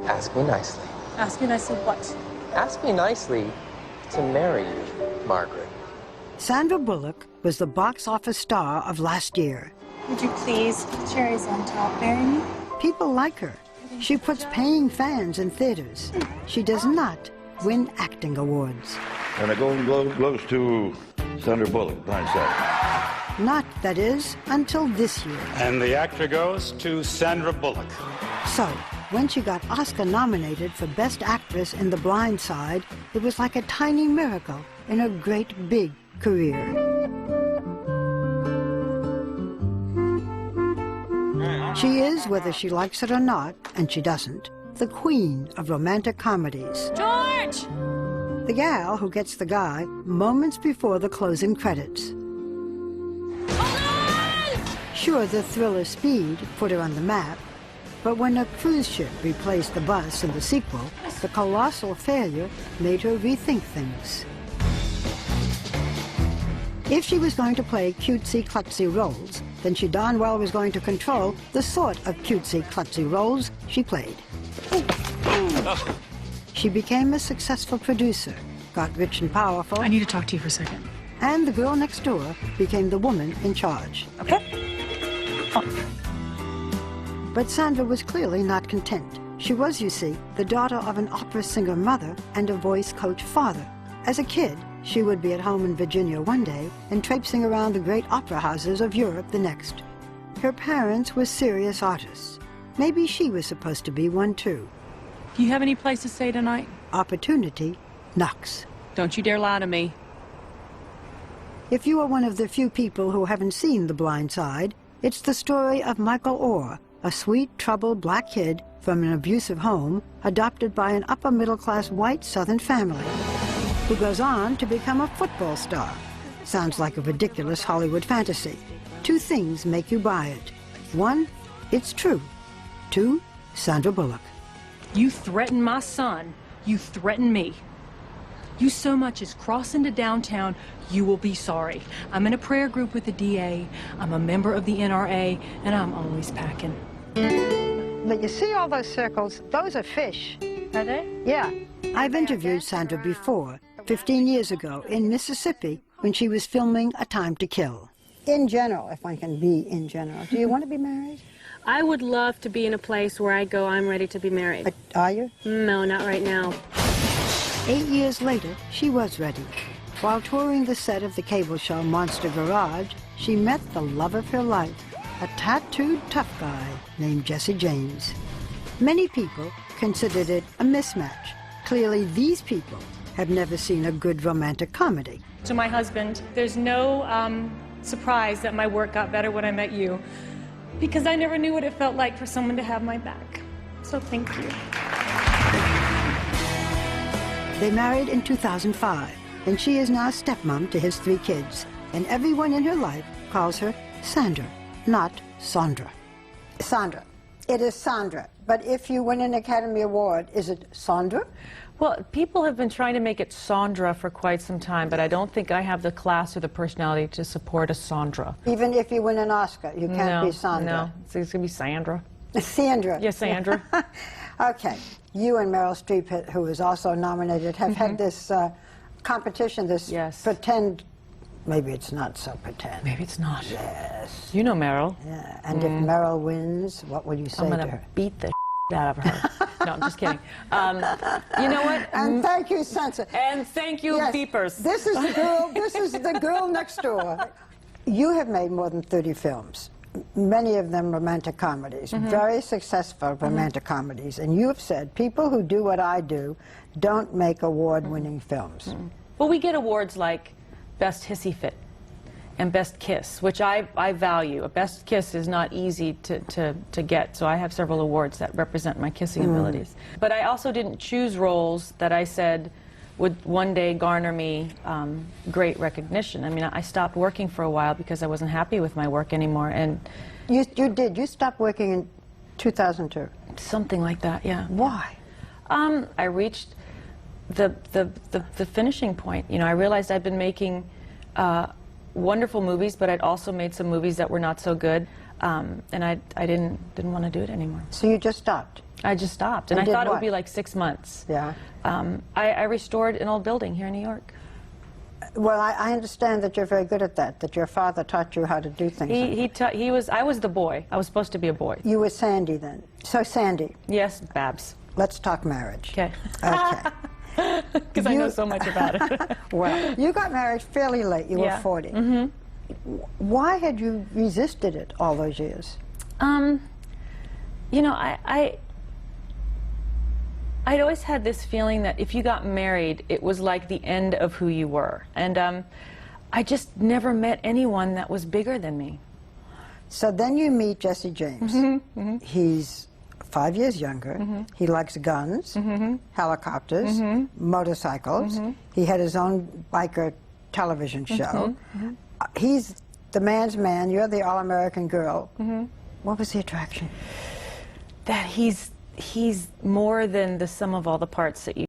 Ask me nicely. Ask me nicely what? Ask me nicely to marry you, Margaret. Sandra Bullock was the box office star of last year. Would you please, cherries on top, marry me? People like her. She puts paying fans in theaters. She does not win acting awards. And the Golden Globe goes to Sandra Bullock, Blindside. Not, that is, until this year. And the actor goes to Sandra Bullock. So, when she got Oscar nominated for Best Actress in The Blind Side, it was like a tiny miracle in her great big career. She is, whether she likes it or not, and she doesn't, the queen of romantic comedies. George! The gal who gets the guy moments before the closing credits. Hold on! Sure, the thriller Speed put her on the map, but when a cruise ship replaced the bus in the sequel, the colossal failure made her rethink things. If she was going to play cutesy-klutzy roles, then she darn well was going to control the sort of cutesy-klutzy roles she played. She became a successful producer, got rich and powerful. I need to talk to you for a second. And the girl next door became the woman in charge. Okay? Oh. But Sandra was clearly not content. She was, you see, the daughter of an opera singer mother and a voice coach father. As a kid, she would be at home in Virginia one day and traipsing around the great opera houses of Europe the next. Her parents were serious artists. Maybe she was supposed to be one too. Do you have any place to stay tonight? Opportunity knocks. Don't you dare lie to me. If you are one of the few people who haven't seen The Blind Side, it's the story of Michael Orr, a sweet, troubled black kid from an abusive home, adopted by an upper-middle-class white Southern family, who goes on to become a football star. Sounds like a ridiculous Hollywood fantasy. Two things make you buy it. One, it's true. Two, Sandra Bullock. You threaten my son. You threaten me. You so much as cross into downtown, you will be sorry. I'm in a prayer group with the DA. I'm a member of the NRA, and I'm always packing. But you see all those circles? Those are fish. Are they? Yeah. I've interviewed Sandra before, 15 years ago, in Mississippi, when she was filming A Time to Kill. In general, if one can be in general, do you want to be married? I would love to be in a place where I go, I'm ready to be married. Are you? No, not right now. 8 years later, she was ready. While touring the set of the cable show Monster Garage, she met the love of her life, a tattooed tough guy named Jesse James. Many people considered it a mismatch. Clearly, these people have never seen a good romantic comedy. To my husband, there's no surprise that my work got better when I met you, because I never knew what it felt like for someone to have my back. So thank you. They married in 2005, and she is now stepmom to his 3 kids, and everyone in her life calls her Sandra, not Sandra. Sandra. It is Sandra, but if you win an Academy Award, is it Sandra? Well, people have been trying to make it Sandra for quite some time, but I don't think I have the class or the personality to support a Sandra. Even if you win an Oscar, you can't be Sandra. No, it's going to be Sandra. Sandra. Yes, Sandra. Okay. You and Meryl Streep, who is also nominated, have had this competition, this pretend. Maybe it's not so pretend. Maybe it's not. Yes. You know Meryl. Yeah. And if Meryl wins, what would you say to her? I'm going to beat the out of her. No, I'm just kidding. You know what? And thank you, Censor. And thank you, beepers. This is the girl. This is the girl next door. You have made more than 30 films. Many of them romantic comedies, very successful romantic comedies. And you have said people who do what I do don't make award-winning films. Well, we get awards like Best Hissy Fit and Best Kiss, which I value. A Best Kiss is not easy to get, so I have several awards that represent my kissing abilities. But I also didn't choose roles that I said would one day garner me great recognition. I mean, I stopped working for a while because I wasn't happy with my work anymore. And you did. You stopped working in 2002. Something like that, yeah. Why? I reached the finishing point. You know, I realized I'd been making wonderful movies, but I'd also made some movies that were not so good. And I didn't want to do it anymore. So you just stopped? I just stopped, and I did thought it what? would be like 6 months. Yeah. I restored an old building here in New York. Well, I understand that you're very good at that your father taught you how to do things. I was the boy. I was supposed to be a boy. You were Sandy then. So Sandy, Yes, Babs. let's talk marriage. Okay. Okay. Because I know so much about it. Well, you got married fairly late. You Yeah. were 40. Mm-hmm. Why had you resisted it all those years? You know, I'd always had this feeling that if you got married, it was like the end of who you were. And I just never met anyone that was bigger than me. So then you meet Jesse James. Mm-hmm, mm-hmm. He's 5 years younger. Mm-hmm. He likes guns, Mm-hmm. helicopters, Mm-hmm. motorcycles. Mm-hmm. He had his own biker television show. Mm-hmm. He's the man's man. You're the all-American girl. Mm-hmm. What was the attraction? That he's more than the sum of all the parts that you